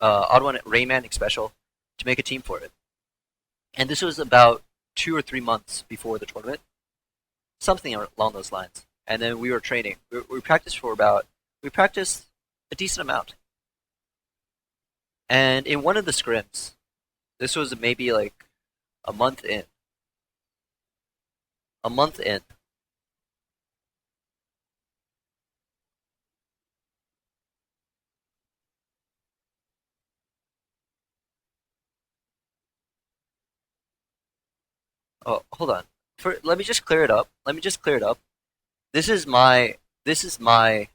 Odd One Rayman Special to make a team for it. And this was about 2 or 3 months before the tournament, something along those lines. And then we were training. We practiced for about we practiced a decent amount. And in one of the scrims, this was maybe like a month in. A month in. Oh, hold on. Let me just clear it up. Let me just clear it up. This is my. This is my.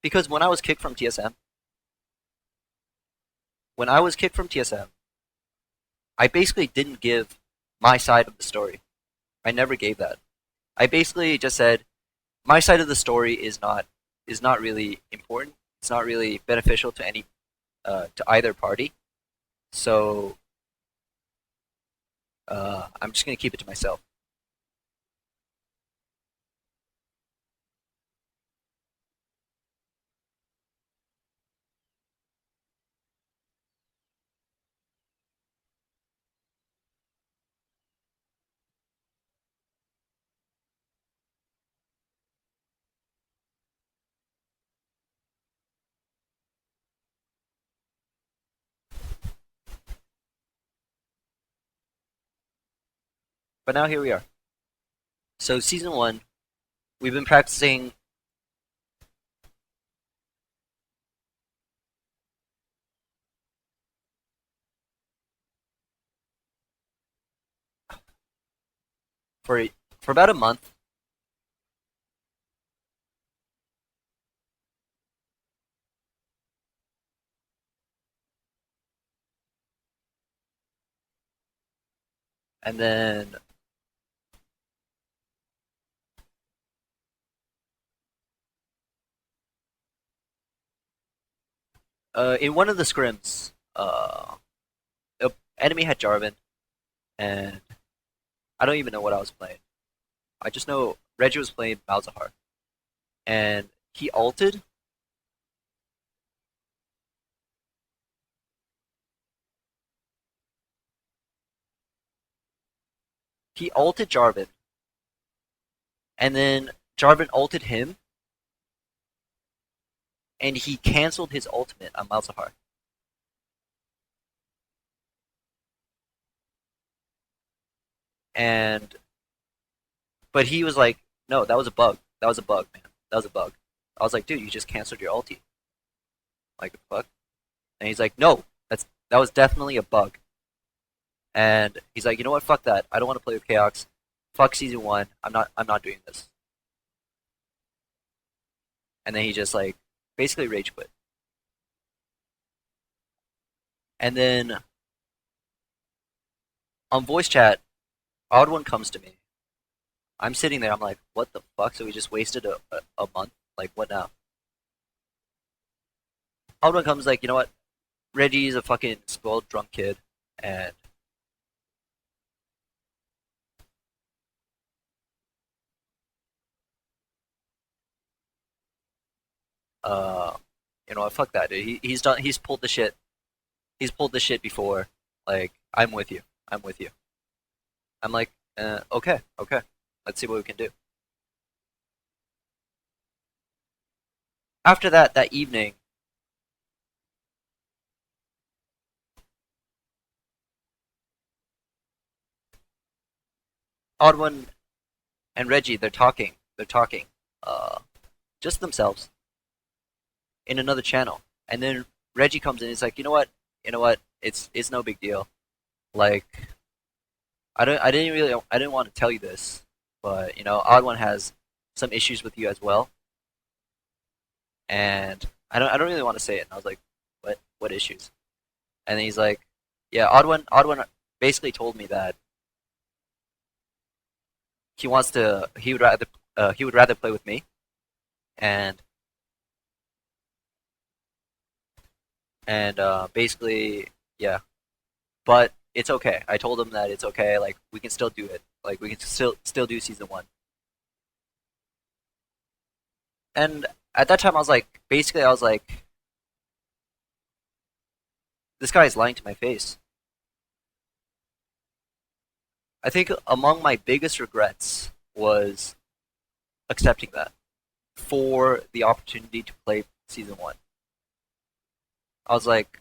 Because when I was kicked from TSM, when I was kicked from TSM, I basically didn't give my side of the story. I never gave that. I basically just said my side of the story is not really important. It's not really beneficial to any to either party. So I'm just gonna keep it to myself. But now here we are. So season one, we've been practicing. for for about a month, and then in one of the scrims, the enemy had Jarvan, and I don't even know what I was playing. I just know Reggie was playing Malzahar, and he ulted. He ulted Jarvan, and then Jarvan ulted him, and he canceled his ultimate on Malzahar. And but he was like, "No, that was a bug. That was a bug, man. That was a bug." I was like, "Dude, you just canceled your ulti. Like, what the fuck?" And he's like, "No, that was definitely a bug." And he's like, "You know what? Fuck that. I don't want to play with Chaox. Fuck season one. I'm not doing this." And then he just like basically rage quit. And then on voice chat, Odd One comes to me. I'm sitting there. I'm like, "What the fuck?" So we just wasted a month. Like, what now? Odd One comes like, "You know what? Reggie's a fucking spoiled drunk kid, and uh, you know what? Fuck that, dude. He's done. He's pulled the shit. He's pulled the shit before. Like, I'm with you. I'm with you." I'm like, okay, okay. Let's see what we can do. After that evening, Odd One and Reggie, they're talking. They're talking. Uh, just themselves in another channel. And then Reggie comes in. He's like, "You know what? You know what? It's no big deal. Like, I didn't want to tell you this, but Odd One has some issues with you as well, and I don't really want to say it." And I was like, "What issues?" And then he's like, "Yeah, Odd One basically told me that he would rather play with me, and basically, yeah, but it's okay." I told him that it's okay. Like, we can still do it. Like, we can still do season one. And at that time, I was like, basically, I was like, This guy is lying to my face. I think among my biggest regrets was accepting that for the opportunity to play season one. I was like,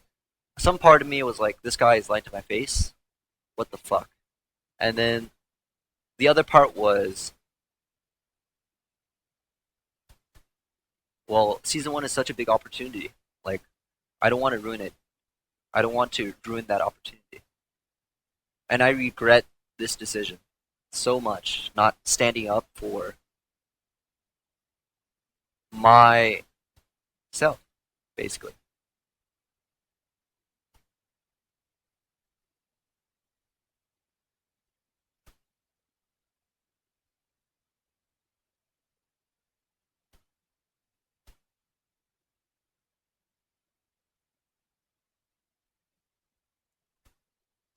some part of me was like, this guy is lying to my face. What the fuck? And then the other part was, well, season one is such a big opportunity. Like, I don't want to ruin it. I don't want to ruin that opportunity. And I regret this decision so much, not standing up for myself, basically.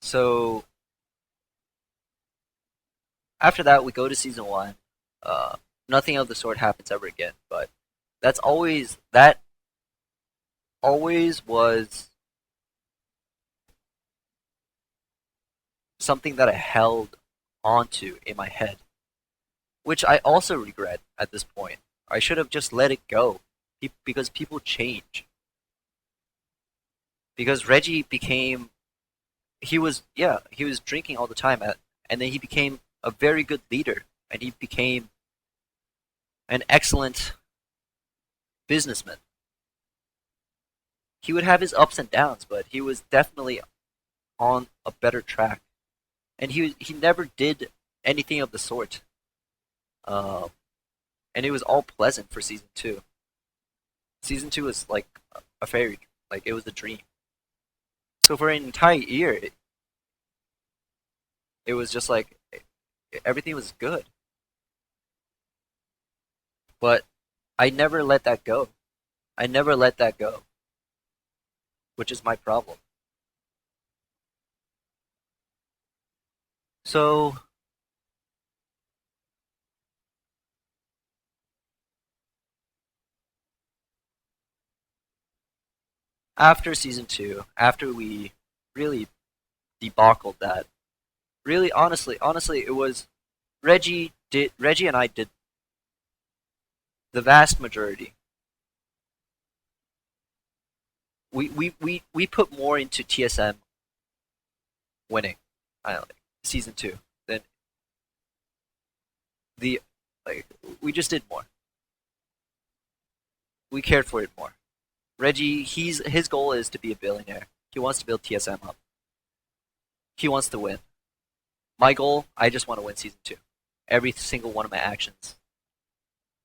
So after that, we go to season one. Uh, Nothing of the sort happens ever again. But that always was something that I held onto in my head, which I also regret at this point. I should have just let it go, because people change. Because Reggie became he was drinking all the time, and then he became a very good leader, and he became an excellent businessman. He would have his ups and downs, but he was definitely on a better track, and he never did anything of the sort. Um, and it was all pleasant for season two. Season two was like a fairy, like it was a dream. So for an entire year, it was just like everything was good. But I never let that go. I never let that go, which is my problem. So after season two, after we really debacled that, really honestly, it was Reggie and I did the vast majority. We put more into TSM winning, I don't know, season two than the like we just did more. We cared for it more. Reggie, his goal is to be a billionaire. He wants to build TSM up. He wants to win. My goal, I just want to win season two. Every single one of my actions,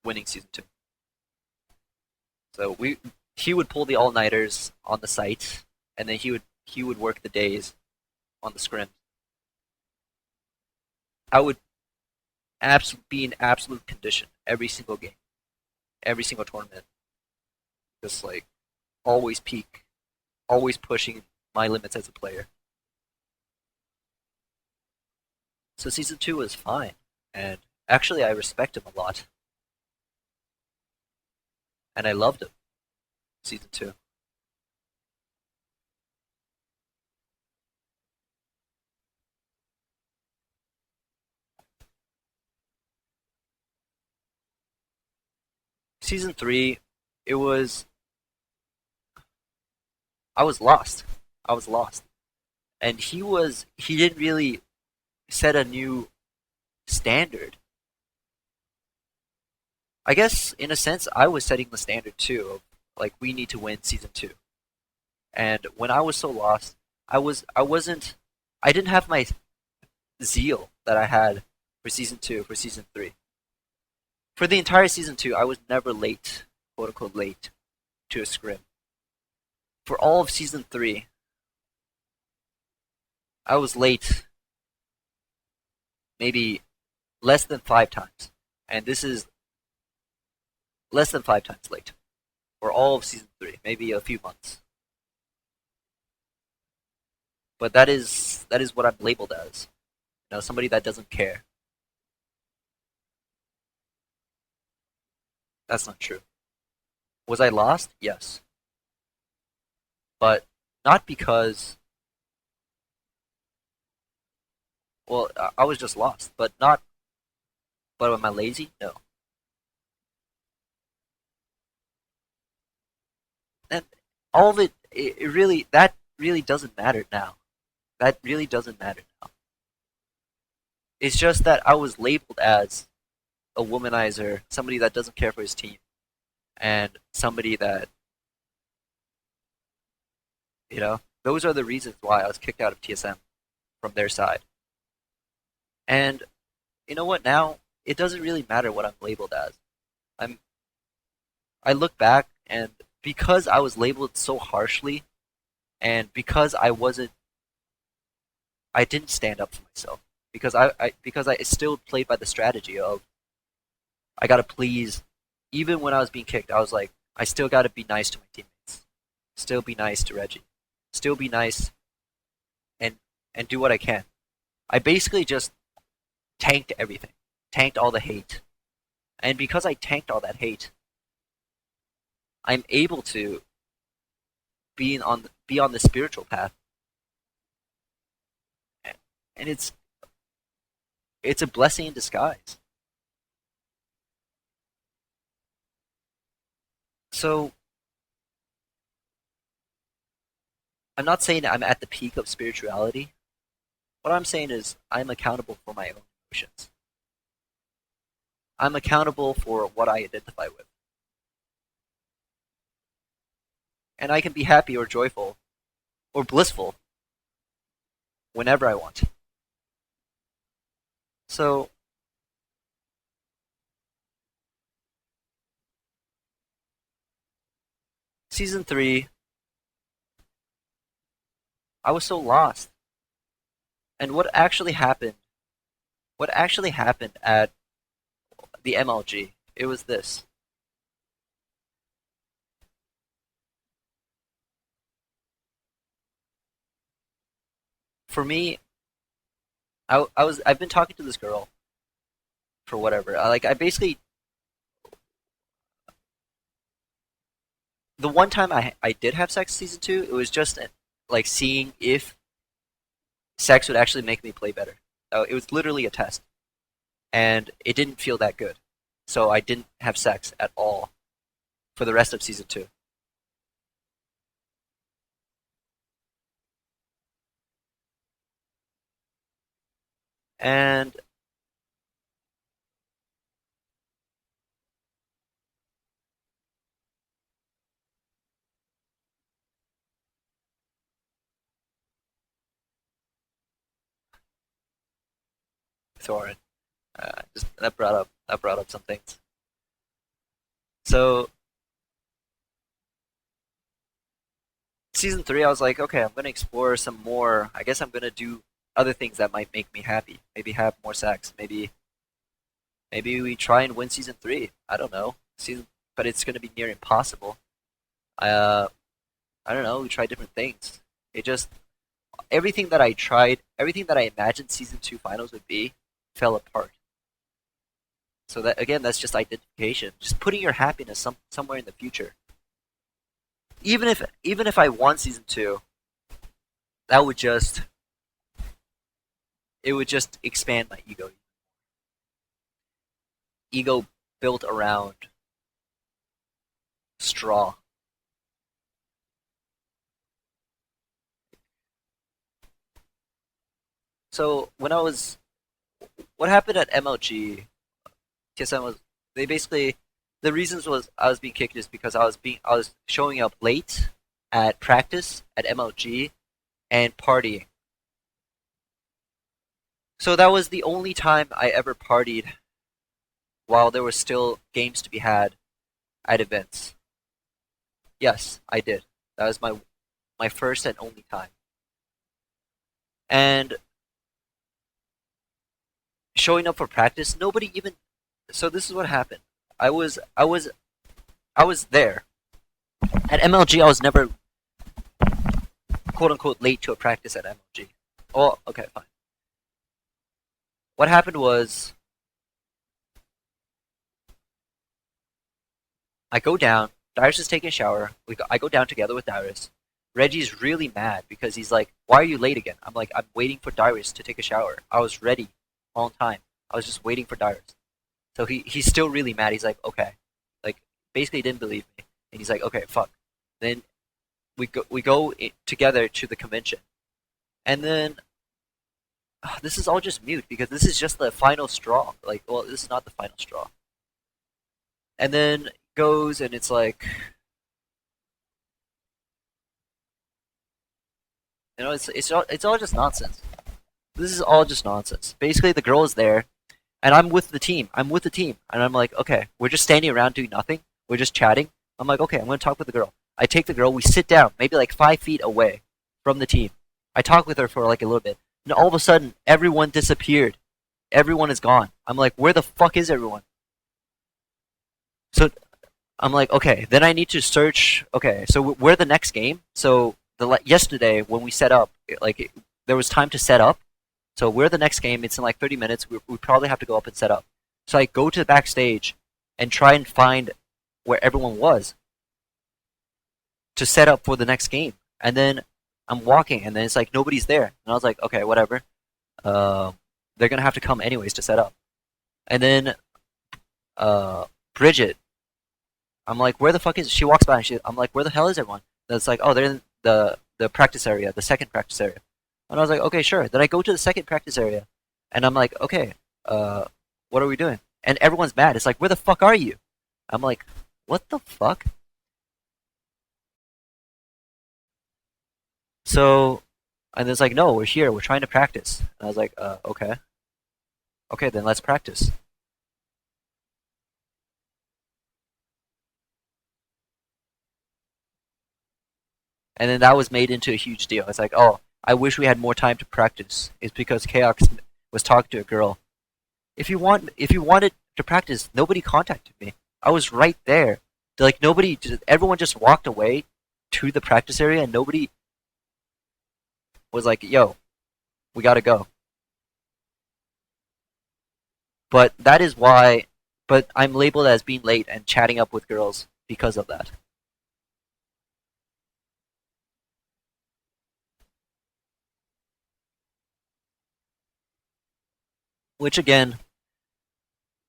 winning season two. So he would pull the all nighters on the site, and then he would work the days on the scrim. I would be in absolute condition every single game, every single tournament. Just like always peak, always pushing my limits as a player. So season two was fine, and actually I respect him a lot, and I loved him. Season two. Season three, it was I was lost. I was lost, and he didn't really set a new standard. I guess in a sense I was setting the standard too of like we need to win season two. And when I was so lost, I wasn't I didn't have my zeal that I had for season two, for season three. For the entire season two, I was never late, quote unquote late, to a scrim. For all of season three, I was late maybe less than 5 times. And this is less than 5 times late. For all of season three, maybe a few months. But that is what I'm labeled as. You know, somebody that doesn't care. That's not true. Was I lost? Yes. But not because, well, I was just lost, but not. But am I lazy? No. And all of it really that really doesn't matter now. That really doesn't matter now. It's just that I was labeled as a womanizer, somebody that doesn't care for his team, and somebody that, those are the reasons why I was kicked out of TSM from their side. And you know what? Now it doesn't really matter what I'm labeled as. I'm I look back, and because I was labeled so harshly, and because I didn't stand up for myself, because I still played by the strategy of I gotta please. Even when I was being kicked, I was like, I still gotta be nice to my teammates, still be nice to Reggie, still be nice, and and do what I can. I basically just tanked everything, tanked all the hate, and because I tanked all that hate, I'm able to be on the spiritual path, and it's a blessing in disguise. So I'm not saying I'm at the peak of spirituality. What I'm saying is I'm accountable for my own emotions. I'm accountable for what I identify with, and I can be happy or joyful or blissful whenever I want. So season 3, I was so lost. And what actually happened at the MLG, it was this. For me, I've been talking to this girl for whatever. I basically, the one time I did have sex season 2, it was just like seeing if sex would actually make me play better. It was literally a test, and it didn't feel that good. So I didn't have sex at all for the rest of season 2. And Thorin, just that brought up some things. So season 3, I was like, okay, I'm gonna explore some more. I guess I'm gonna do other things that might make me happy. Maybe have more sex. Maybe we try and win season 3. I don't know. But it's gonna be near impossible. Uh, I don't know. We try different things. It just everything that I tried, everything that I imagined season 2 finals would be, fell apart. So that again, that's just identification. Just putting your happiness somewhere in the future. Even if I won season 2, that would just it would just expand my ego. Ego built around straw. So what happened at MLG, TSM was they basically the reasons was I was being kicked is because I was showing up late at practice at MLG and partying. So that was the only time I ever partied while there were still games to be had at events. Yes, I did. That was my first and only time. And showing up for practice, nobody even. So this is what happened. I was there at MLG. I was never quote unquote late to a practice at MLG. Oh, okay, fine. What happened was I go down. Darius is taking a shower. I go down together with Darius. Reggie's really mad because he's like, "Why are you late again?" I'm like, "I'm waiting for Darius to take a shower. I was ready all the time. I was just waiting for Darius." So he's still really mad. He's like, "Okay," like basically didn't believe me, and he's like, "Okay, fuck." Then we go together to the convention, and then this is all just mute because this is just the final straw. Like, well, this is not the final straw. And then goes and it's like, it's all just nonsense. This is all just nonsense. Basically, the girl is there, and I'm with the team. I'm with the team, and I'm like, okay, we're just standing around doing nothing. We're just chatting. I'm like, okay, I'm gonna talk with the girl. I take the girl. We sit down, maybe like 5 feet away from the team. I talk with her for like a little bit, and all of a sudden, everyone disappeared. Everyone is gone. I'm like, where the fuck is everyone? So I'm like, okay, then I need to search. Okay, so we're the next game. So yesterday when we set up, there was time to set up. So we're the next game. It's in like 30 minutes. We probably have to go up and set up. So I go to the backstage and try and find where everyone was to set up for the next game. And then I'm walking, and then it's like nobody's there. And I was like, okay, whatever. Uh, they're gonna have to come anyways to set up. And then Bridget, I'm like, where the fuck is? She walks by, and I'm like, where the hell is everyone? And it's like, oh, they're in the practice area, the second practice area. And I was like, okay, sure. Then I go to the second practice area, and I'm like, okay, uh, what are we doing? And everyone's mad. It's like, where the fuck are you? I'm like, what the fuck? So, and it's like, no, we're here. We're trying to practice. And I was like, okay, okay, then let's practice. And then that was made into a huge deal. It's like, oh, I wish we had more time to practice. It's because Chaox was talking to a girl. If you wanted to practice, nobody contacted me. I was right there. Like nobody, everyone just walked away to the practice area, and nobody was like, "Yo, we gotta go." But that is why. But I'm labeled as being late and chatting up with girls because of that. Which again,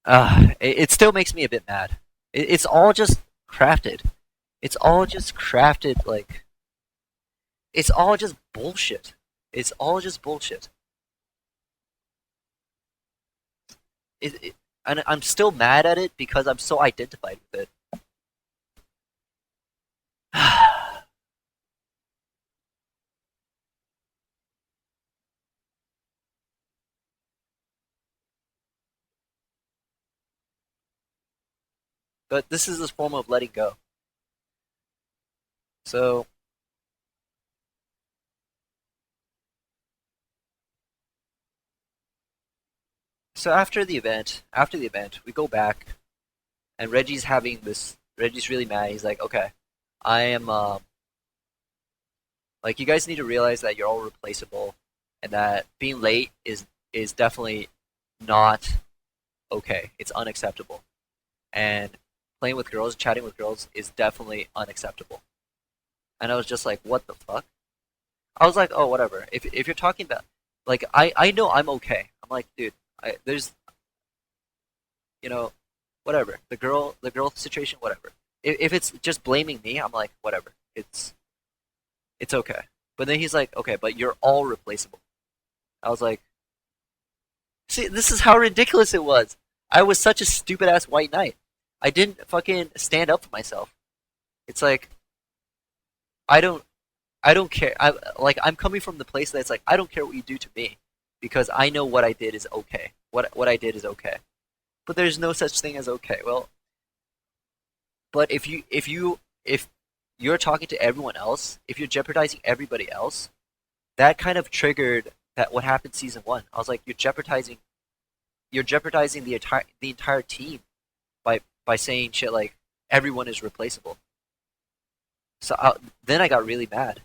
it still makes me a bit mad. It's all just crafted. It's all just crafted. Like it's all just bullshit. It's all just bullshit. And I'm still mad at it because I'm so identified with it. But this is this form of letting go. So after the event, we go back, and Reggie's having this. Reggie's really mad. He's like, "Okay, I am like you guys need to realize that you're all replaceable, and that being late is definitely not okay. It's unacceptable, and playing with girls, chatting with girls is definitely unacceptable." And I was just like, "What the fuck?" I was like, "Oh, whatever. If you're talking about like I know I'm okay. I'm like, dude, there's you know, whatever. The girl situation, whatever. If it's just blaming me, I'm like, whatever. It's okay. But then he's like, okay, but you're all replaceable. I was like, see, this is how ridiculous it was. I was such a stupid ass white knight. I didn't fucking stand up for myself. It's like I don't I don't care. I'm coming from the place that's like I don't care what you do to me because I know what I did is okay. What I did is okay. But there's no such thing as okay. Well, but if you're talking to everyone else, if you're jeopardizing everybody else, that kind of triggered that what happened season one. I was like, you're jeopardizing the entire team by saying shit like everyone is replaceable. So then I got really mad.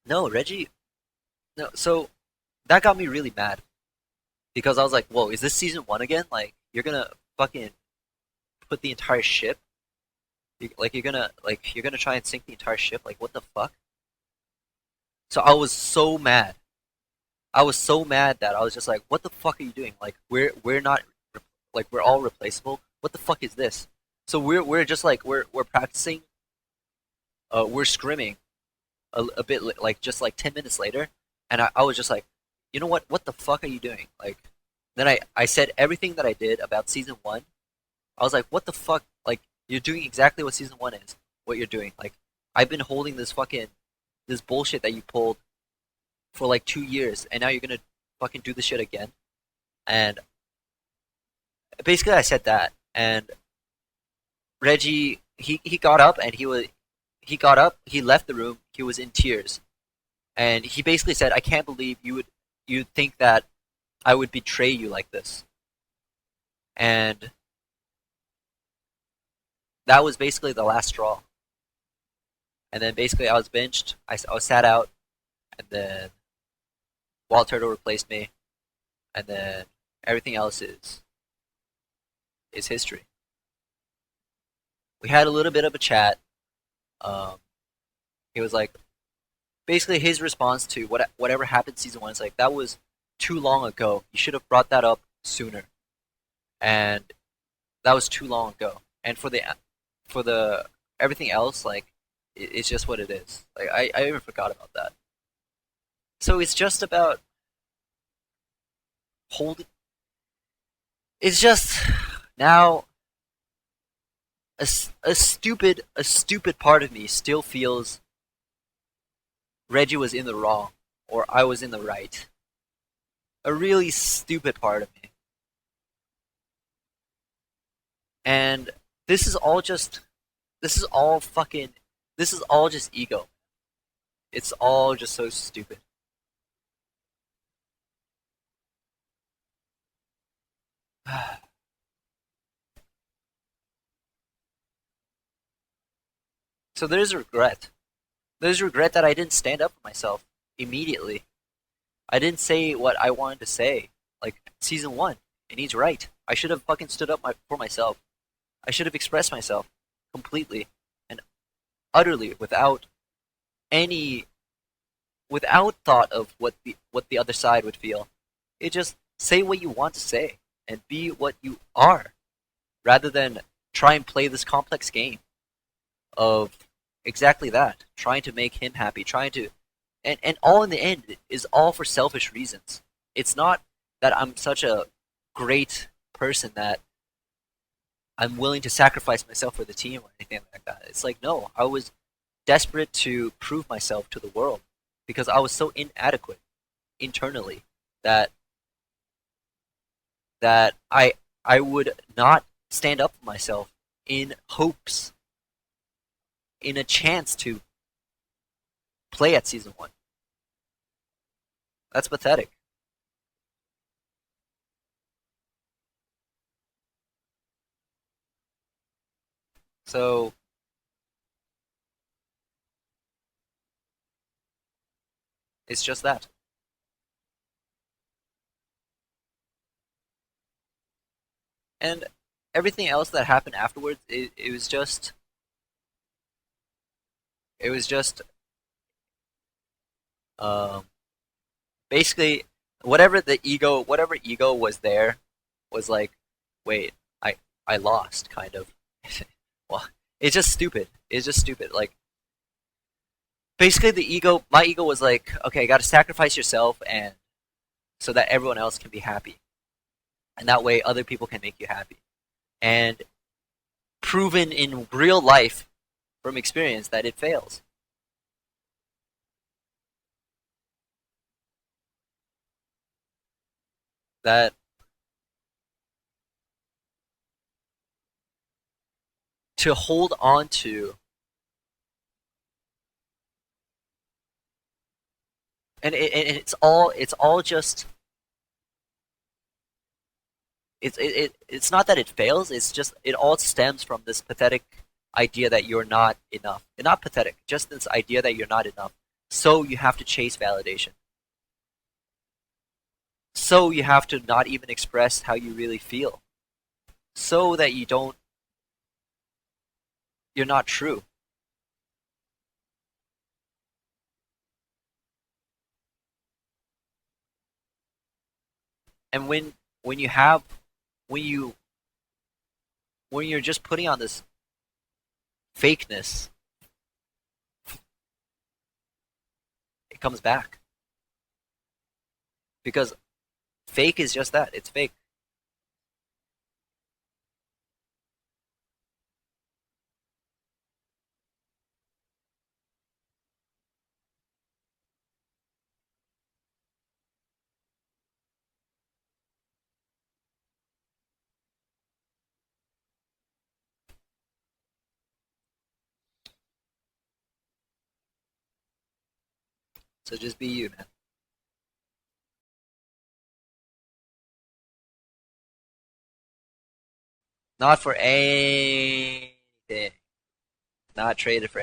No, Reggie. No, so that got me really mad because I was like, "Whoa, is this season one again? Like, you're gonna fucking put the entire ship? You're gonna try and sink the entire ship? Like, what the fuck?" So I was so mad. I was so mad that I was just like, "What the fuck are you doing? Like, we're not like we're all replaceable. What the fuck is this?" So we're just like we're practicing. We're scrimming a bit like just like 10 minutes later, and I was just like, you know what? What the fuck are you doing? Like, then I said everything that I did about season one. I was like, what the fuck? Like, you're doing exactly what season one is. What you're doing. Like, I've been holding this bullshit that you pulled for like 2 years, and now you're gonna fucking do this shit again. And basically, I said that, and Reggie he got up and he got up, he left the room, he was in tears, and he basically said, "I can't believe you think that I would betray you like this." And that was basically the last straw. And then basically I was benched. I was sat out, and then Wild Turtle replaced me, and then everything else is history. We had a little bit of a chat. Um, he was like, basically his response to whatever happened season one is like, that was too long ago. You should have brought that up sooner, and that was too long ago. And for the everything else, like it's just what it is. Like I even forgot about that. So it's just about holding. It's just now a stupid part of me still feels Reggie was in the wrong or I was in the right. A really stupid part of me. And this is all just this is all fucking this is all just ego. It's all just so stupid. So there's regret. There's regret that I didn't stand up for myself immediately. I didn't say what I wanted to say. Like season one, and he's right. I should have fucking stood up for myself. I should have expressed myself completely and utterly any without thought of what the other side would feel. It just say what you want to say and be what you are, rather than try and play this complex game of exactly that, trying to make him happy, trying to and all in the end is all for selfish reasons. It's not that I'm such a great person that I'm willing to sacrifice myself for the team or anything like that. It's like no, I was desperate to prove myself to the world because I was so inadequate internally that I would not stand up for myself in hopes in a chance to play at season one. That's pathetic. So it's just that. And everything else that happened afterwards, it was just um, basically whatever ego was there was like, wait, I I lost kind of. Well, it's just stupid. It's just stupid. Like basically my ego was like, okay, got to sacrifice yourself and so that everyone else can be happy, and that way other people can make you happy. And proven in real life from experience that it fails. That to hold on to, and it's all just it's not that it fails. It's just it all stems from this pathetic idea that you're not enough. And not pathetic, just this idea that you're not enough. So you have to chase validation. So you have to not even express how you really feel. So that you're not true. And when you have when you when you're just putting on this fakeness, it comes back. Because fake is just that. It's fake. So just be you, man. Not for anything. Not traded for